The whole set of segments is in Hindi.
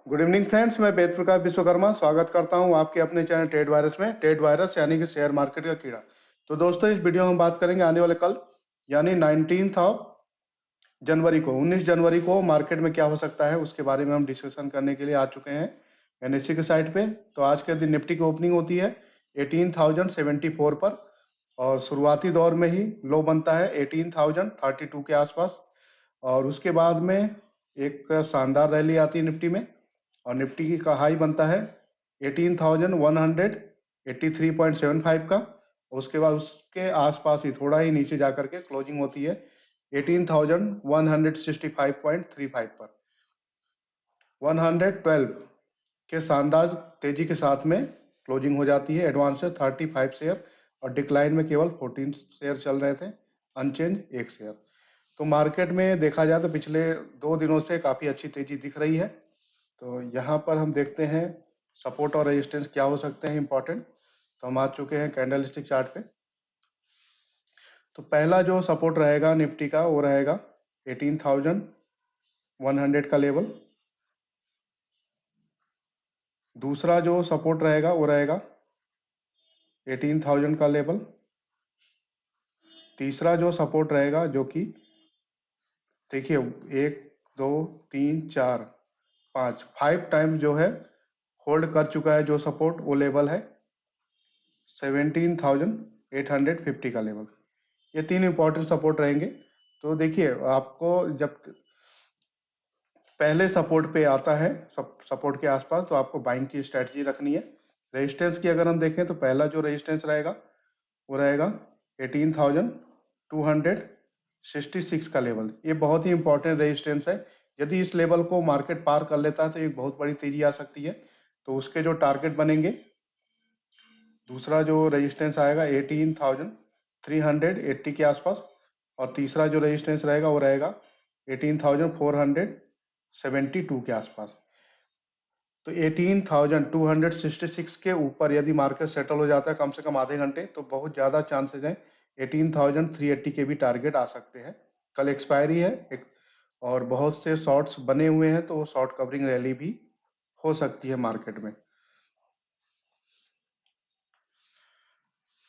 गुड इवनिंग फ्रेंड्स, मैं वेद प्रकाश विश्वकर्मा स्वागत करता हूं आपके अपने चैनल ट्रेड वायरस में। ट्रेड वायरस यानी कि शेयर मार्केट का कीड़ा। तो दोस्तों, इस वीडियो में हम बात करेंगे आने वाले कल यानी 19 ऑफ जनवरी को 19 जनवरी को मार्केट में क्या हो सकता है, उसके बारे में हम डिस्कशन करने के लिए आ चुके हैं एनएससी के साइट पे। तो आज के दिन निफ्टी की ओपनिंग होती है 18,074 पर और शुरुआती दौर में ही लो बनता है 18,032 के आसपास। और उसके बाद में एक शानदार रैली आती है निफ्टी में और निफ्टी का हाई बनता है 18,183.75 का। उसके बाद उसके आसपास ही थोड़ा ही नीचे जाकर के क्लोजिंग होती है 18,165.35 पर। 112 के शानदार तेजी के साथ में क्लोजिंग हो जाती है। एडवांस से 35 शेयर और डिक्लाइन में केवल 14 शेयर चल रहे थे, अनचेंज एक शेयर। तो मार्केट में देखा जाए तो पिछले 2 दिनों से काफी अच्छी तेजी दिख रही है। तो यहाँ पर हम देखते हैं सपोर्ट और रेजिस्टेंस क्या हो सकते हैं इंपॉर्टेंट। तो हम आ चुके हैं कैंडलस्टिक चार्ट पे। तो पहला जो सपोर्ट रहेगा निफ्टी का वो रहेगा 18,100 का लेवल। दूसरा जो सपोर्ट रहेगा वो रहेगा 18,000 का लेवल। तीसरा जो सपोर्ट रहेगा जो कि देखिए 1 2 3 4 5 5 टाइम जो है होल्ड कर चुका है। जो सपोर्ट वो लेवल है 17,850 का लेवल। ये 3 इंपॉर्टेंट सपोर्ट रहेंगे। तो देखिए आपको जब पहले सपोर्ट पे आता है सपोर्ट के आसपास तो आपको बाइंग की स्ट्रेटजी रखनी है। रेजिस्टेंस की अगर हम देखें तो पहला जो रेजिस्टेंस रहेगा वो रहेगा 18,266 का लेवल। ये बहुत ही इंपॉर्टेंट रेजिस्टेंस है। यदि इस लेवल को मार्केट पार कर लेता है तो एक बहुत बड़ी तेजी आ सकती है। तो उसके जो टारगेट बनेंगे, दूसरा जो रेजिस्टेंस आएगा 18,380 के आसपास और तीसरा जो रेजिस्टेंस रहेगा वो रहेगा 18,472 के आसपास। तो 18,266 के ऊपर यदि मार्केट सेटल हो जाता है कम से कम आधे घंटे तो बहुत ज़्यादा चांसेज हैं 18,380 के भी टारगेट आ सकते हैं। कल एक्सपायरी है और बहुत से शॉर्ट्स बने हुए हैं तो वो शॉर्ट कवरिंग रैली भी हो सकती है मार्केट में।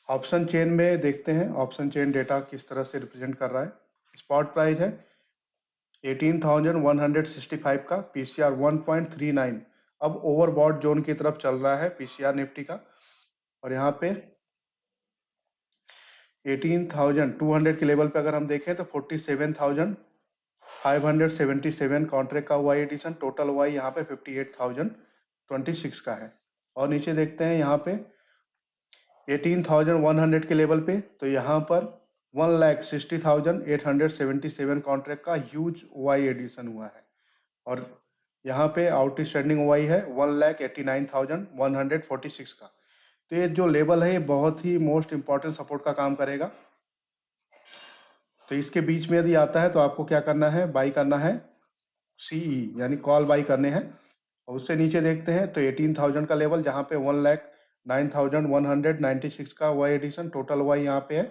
ऑप्शन चेन में देखते हैं ऑप्शन चेन डेटा किस तरह से रिप्रेजेंट कर रहा है। स्पॉट प्राइस है 18,165 का, पीसीआर 1.39। अब ओवरबॉट जोन की तरफ चल रहा है पीसीआर निफ्टी का और यहाँ पे 18,200 के लेवल पे अगर हम देखें तो 47,577 कॉन्ट्रैक्ट का हुआ एडिशन। टोटल हुआ यहाँ पे 58,026 का है। और नीचे देखते हैं यहाँ पे 18,100 के लेवल पे तो यहाँ पर 1,60,877 कॉन्ट्रैक्ट का ह्यूज वाई एडिशन हुआ है और यहाँ पे आउटस्टैंडिंग वाई है 1,89,146 का। तो ये जो लेवल है ये बहुत ही मोस्ट इंपॉर्टेंट सपोर्ट का काम करेगा। तो इसके बीच में यदि आता है तो आपको क्या करना है, बाई करना है सीई यानी कॉल बाई करने हैं। और उससे नीचे देखते हैं तो 18,000 का लेवल जहाँ पे 1,09,196 का वाई एडिशन। टोटल वाई यहाँ पे है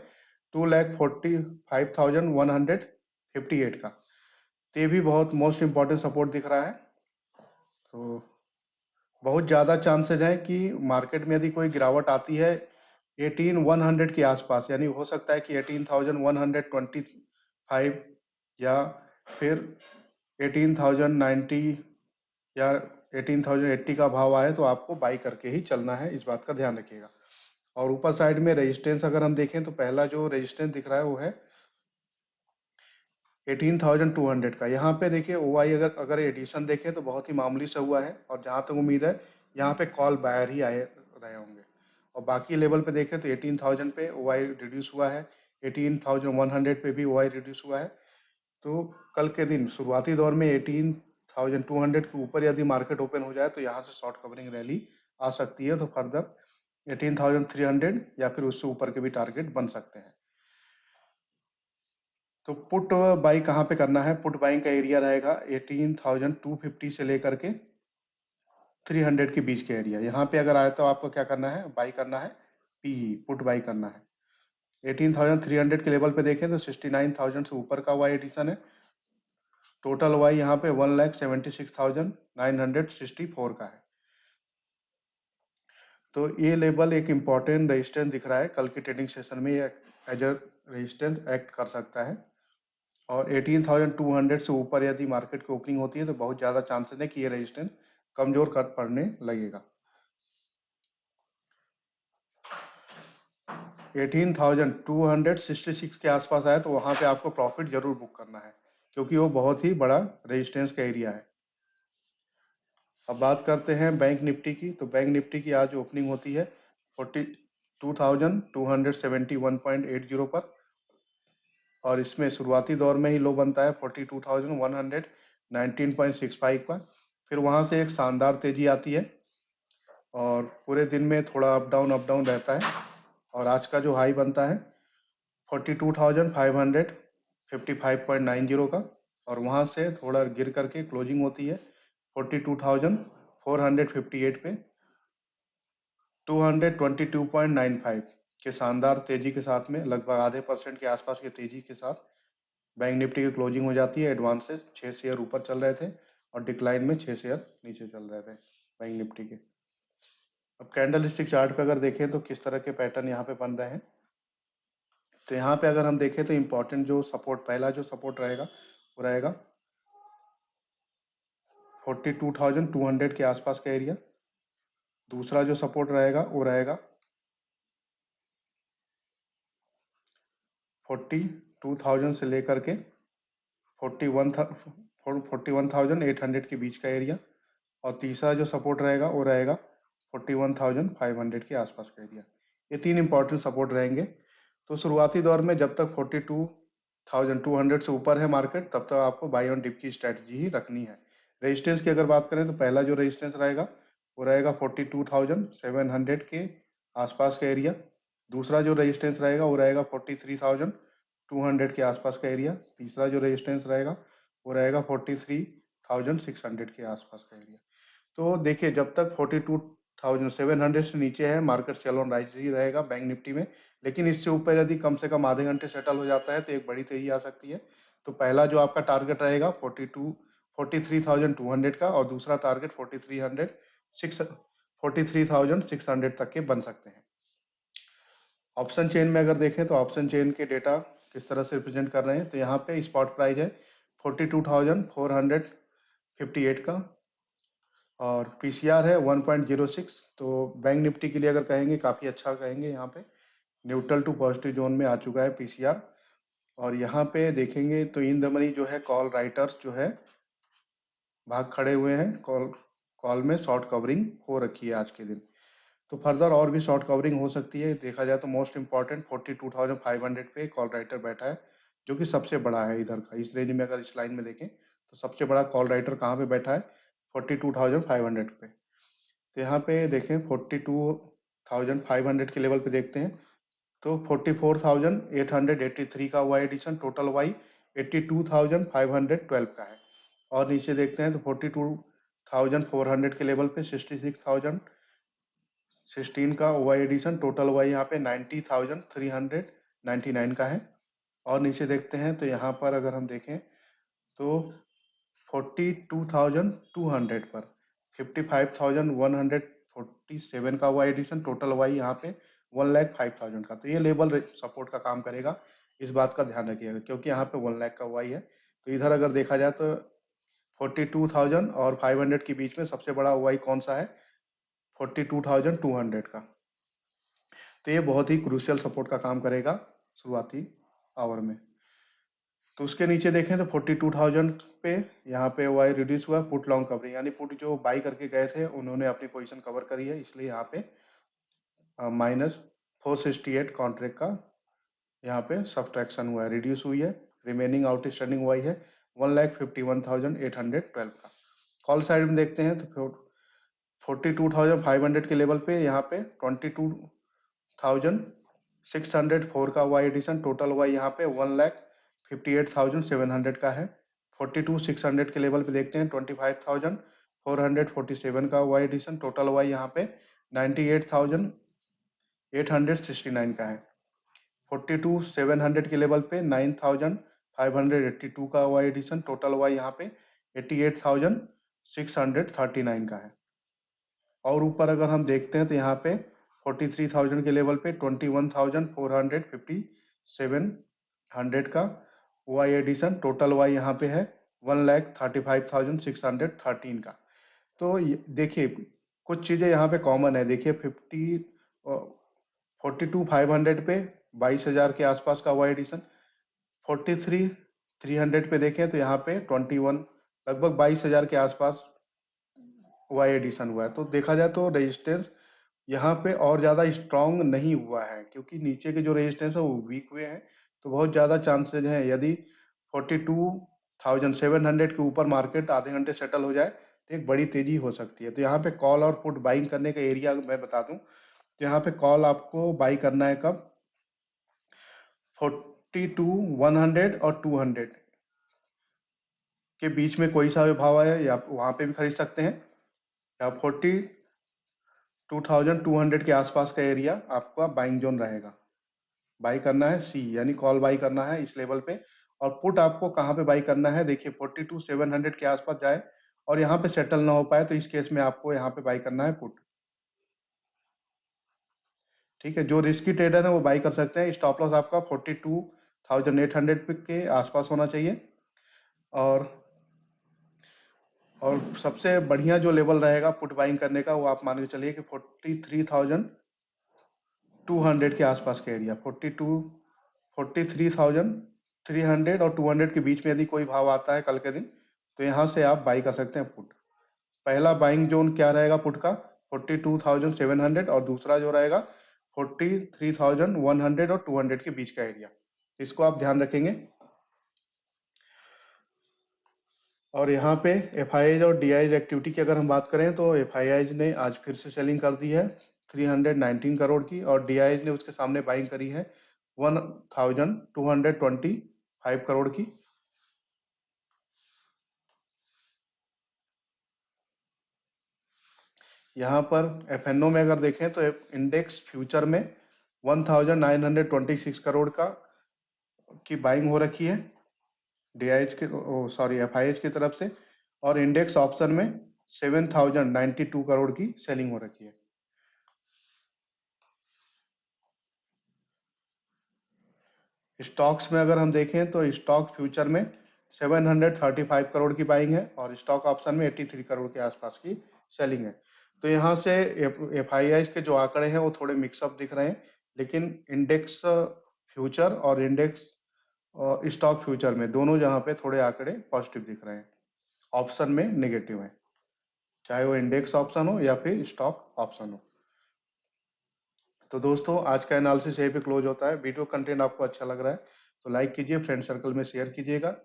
2,45,158 का। तो ये भी बहुत मोस्ट इंपॉर्टेंट सपोर्ट दिख रहा है। तो बहुत ज़्यादा चांसेज हैं कि मार्केट में यदि कोई गिरावट आती है 18,100 के आसपास यानी हो सकता है कि 18,125 या फिर 18,090 या 18,080 का भाव आए तो आपको बाई करके ही चलना है, इस बात का ध्यान रखिएगा। और ऊपर साइड में रेजिस्टेंस अगर हम देखें तो पहला जो रेजिस्टेंस दिख रहा है वो है 18,200 का। यहाँ पे देखिए ओआई अगर एडिशन देखें तो बहुत ही मामूली सा हुआ है और जहाँ तक उम्मीद है यहाँ पे कॉल बायर ही आए रहे होंगे। और बाकी लेवल पे देखें तो 18,000 पे ओआई रिड्यूस हुआ है, 18,100 पे भी ओआई रिड्यूस हुआ है। तो कल के दिन शुरुआती दौर में 18,200 के ऊपर यदि मार्केट ओपन हो जाए तो यहाँ से शॉर्ट कवरिंग रैली आ सकती है। तो फर्दर 18,300 या फिर उससे ऊपर के भी टारगेट बन सकते हैं। तो पुट बाई कहाँ पे करना है, पुट बाइंग का एरिया रहेगा 18,250 से लेकर के 300 के बीच के एरिया। यहाँ पे अगर आए तो आपको क्या करना है, बाई करना है पीई, पुट बाई करना है। 18,300 के लेवल पे देखें तो 69,000 से ऊपर का वाई एडिशन है टोटल वाई यहाँ पे 1,76,964 का है। तो ये लेवल एक इम्पॉर्टेंट रेजिस्टेंस दिख रहा है, कल की ट्रेडिंग सेशन में ये एज अ रेजिस्टेंस एक्ट कर सकता है। और 18,200 से ऊपर यदि मार्केट की ओपनिंग होती है तो बहुत ज़्यादा चांसेस है कि ये रेजिस्टेंस कमजोर कर पड़ने लगेगा। 18,266 के आसपास आया तो वहां पे आपको प्रॉफिट जरूर बुक करना है, क्योंकि वो बहुत ही बड़ा रेजिस्टेंस का एरिया है। अब बात करते हैं बैंक निफ्टी की। तो बैंक निफ्टी की आज ओपनिंग होती है 42,271.80 पर, और इसमें शुरुआती दौर में ही लो बनता है 42,119.65 पर। फिर वहां से एक शानदार तेजी आती है और पूरे दिन में थोड़ा अप डाउन रहता है, और आज का जो हाई बनता है 42,555.90 का, और वहां से थोड़ा गिर करके क्लोजिंग होती है 42,458 पे 222.95 के शानदार तेजी के साथ में, लगभग आधे % के आसपास की तेजी के साथ बैंक निफ्टी की क्लोजिंग हो जाती है। एडवांसेस 6 शेयर ऊपर चल रहे थे और डिक्लाइन में 6 शेयर नीचे चल रहे थे बैंक निफ्टी के। अब कैंडल स्टिक चार्ट पे अगर देखें तो किस तरह के पैटर्न यहाँ पे बन रहे हैं। तो यहाँ पे अगर हम देखें तो इम्पोर्टेंट जो सपोर्ट, पहला जो सपोर्ट रहेगा वो रहेगा 42,200 के आसपास का एरिया। दूसरा जो सपोर्ट रहेगा वो रहेगा 42,000 से लेकर के 41,800 के बीच का एरिया। और तीसरा जो सपोर्ट रहेगा वो रहेगा 41,500 के आसपास का एरिया। ये तीन इंपॉर्टेंट सपोर्ट रहेंगे। तो शुरुआती दौर में जब तक 42,200 से ऊपर है मार्केट, तब तक आपको बाय ऑन डिप की स्ट्रेटजी ही रखनी है। रेजिस्टेंस की अगर बात करें तो पहला जो रेजिस्टेंस रहेगा वो रहेगा 42,700 के आसपास का एरिया। दूसरा जो रेजिस्टेंस रहेगा वो रहेगा 43,200 के आसपास का एरिया। तीसरा जो रेजिस्टेंस रहेगा वो रहेगा 43,600 के आसपास का एरिया। तो देखिए, जब तक 42,700 से नीचे है मार्केट सेल ऑन राइज ही रहेगा बैंक निफ्टी में, लेकिन इससे ऊपर यदि कम से कम आधे घंटे सेटल हो जाता है तो एक बड़ी तेजी आ सकती है। तो पहला जो आपका टारगेट रहेगा 43,200 का, और दूसरा टारगेट 43,600 तक के बन सकते हैं। ऑप्शन चेन में अगर देखें तो ऑप्शन चेन के डेटा किस तरह से रिप्रेजेंट कर रहे हैं। तो यहाँ पे स्पॉट प्राइस है 42,458 का, और पीसीआर है 1.06। तो बैंक निफ्टी के लिए अगर कहेंगे काफ़ी अच्छा कहेंगे, यहाँ पे न्यूट्रल टू पॉजिटिव जोन में आ चुका है पीसीआर। और यहाँ पे देखेंगे तो इन द मनी जो है कॉल राइटर्स जो है भाग खड़े हुए हैं, कॉल में शॉर्ट कवरिंग हो रखी है आज के दिन। तो फर्दर और भी शॉर्ट कवरिंग हो सकती है। देखा जाए तो मोस्ट इंपॉर्टेंट 42,500 पे कॉल राइटर बैठा है, जो कि सबसे बड़ा है इधर का। इस रेंज में अगर इस लाइन में देखें तो सबसे बड़ा कॉल राइटर कहाँ पे बैठा है 42,500 पे। तो यहाँ पे देखें 42,500 के लेवल पे देखते हैं तो 44,883 का हुआ एडिशन, टोटल वाई 82,512 का है। और नीचे देखते हैं तो 42,400 के लेवल पे 66,016 का वाई एडिशन, टोटल वाई यहाँ पे 90,399 का है। और नीचे देखते हैं तो यहाँ पर अगर हम देखें तो 42,200 पर 55,147 का वाई एडिशन, टोटल वाई यहाँ पे 1,05,000 का। तो ये लेवल सपोर्ट का काम करेगा, इस बात का ध्यान रखिएगा, क्योंकि यहाँ पे 1 लाख का वाई है। तो इधर अगर देखा जाए तो 42,000 और 500 के बीच में सबसे बड़ा वाई कौन सा है 42,200 का। तो ये बहुत ही क्रूशियल सपोर्ट का काम करेगा शुरुआती आवर में। तो उसके नीचे देखें तो 42,000 पे यहाँ पे वाई रिड्यूस हुआ, पुट लॉन्ग कवरिंग, यानी पुट जो बाई करके गए थे उन्होंने अपनी पोजीशन कवर करी है, इसलिए यहाँ पे -468 कॉन्ट्रैक्ट का यहाँ पे सब्ट्रैक्शन हुआ है, रिड्यूस हुई है। रिमेनिंग आउटस्टैंडिंग वाई है 1,51,812 का। कॉल साइड में देखते हैं तो 42,500 के लेवल पे यहाँ पे 22,604 का वाई एडिशन, टोटल वाई यहाँ पे 1,58,700 का है। 42,600 के लेवल पे देखते हैं 25,447 का वाई एडिशन, टोटल वाई यहाँ पे 98,869 का है। 42,700 के लेवल पे 9,500 582 का हुआ एडिशन, टोटल हुआ यहाँ पे 88,639 का है। और ऊपर अगर हम देखते हैं तो यहाँ पे 43,000 के लेवल पे 21,457 का वाई एडिशन, टोटल वाई यहाँ पे है 1,35,613 का। तो देखिए कुछ चीजें यहाँ पे कॉमन है। देखिए 42,500 पे 22,000 के आसपास का वाई एडिशन, 43,300 पे देखें तो यहाँ पे 21 लगभग 22,000 के आसपास वाई एडिशन हुआ है। तो देखा जाए तो रेजिस्टेंस यहाँ पे और ज्यादा स्ट्रांग नहीं हुआ है, क्योंकि नीचे के जो रेजिस्टेंस है वो वीक हुए हैं। तो बहुत ज्यादा चांसेज हैं यदि 42,700 के ऊपर मार्केट आधे घंटे सेटल हो जाए तो एक बड़ी तेजी हो सकती है। तो यहाँ पे कॉल और पुट बाइंग करने का एरिया मैं बता दूं तो यहाँ पे कॉल आपको बाई करना है कब, 42,100 और 200 के बीच में कोई सा भी भाव आया या आप वहां पे भी खरीद सकते हैं, या 42,200 के आसपास का एरिया आपका बाइंग जोन रहेगा। बाई करना है सी यानी कॉल बाई करना है इस लेवल पे। और पुट आपको कहाँ पे बाई करना है, देखिए 42,700 के आसपास जाए और यहाँ पे सेटल ना हो पाए तो इस केस में आपको यहाँ पे बाई करना है पुट। ठीक है, जो रिस्की ट्रेडर है वो बाई कर सकते हैं। स्टॉप लॉस आपका 42,800 के आसपास होना चाहिए। और सबसे बढ़िया जो लेवल रहेगा पुट बाइंग करने का वो आप मान के चलिए कि 43,200 के आसपास का एरिया, 43,300 और 200 के बीच में यदि कोई भाव आता है कल के दिन तो यहाँ से आप बाई कर सकते हैं पुट। पहला बाइंग जोन क्या रहेगा पुट का, 42,700 और दूसरा जो रहेगा 43,100 और 200 के बीच का एरिया। इसको आप ध्यान रखेंगे। और यहाँ पे एफ और डी एक्टिविटी की अगर हम बात करें तो एफ ने आज फिर से सेलिंग कर दी है 319 करोड़ की, और डी ने उसके सामने बाइंग करी है 1,225 करोड़ की। यहाँ पर एफ में अगर देखें तो इंडेक्स फ्यूचर में 1,926 करोड़ का की बाइंग हो रखी है डीआईएच के एफआईएच की तरफ से, और इंडेक्स ऑप्शन में 7,092 करोड़ की सेलिंग हो रखी है। स्टॉक्स में अगर हम देखें तो स्टॉक फ्यूचर में 735 करोड़ की बाइंग है और स्टॉक ऑप्शन में 83 करोड़ के आसपास की सेलिंग है। तो यहाँ से एफआईआई के जो आंकड़े हैं वो थोड़े मिक्सअप दिख रहे हैं, लेकिन इंडेक्स फ्यूचर और इंडेक्स स्टॉक फ्यूचर में दोनों जहाँ पे थोड़े आंकड़े पॉजिटिव दिख रहे हैं, ऑप्शन में नेगेटिव है, चाहे वो इंडेक्स ऑप्शन हो या फिर स्टॉक ऑप्शन हो। तो दोस्तों आज का एनालिसिस यहीं पे क्लोज होता है। वीडियो कंटेंट आपको अच्छा लग रहा है तो लाइक कीजिए, फ्रेंड सर्कल में शेयर कीजिएगा,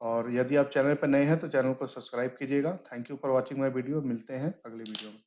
और यदि आप चैनल पर नए हैं तो चैनल को सब्सक्राइब कीजिएगा। Thank you for watching my video. मिलते हैं अगले वीडियो में।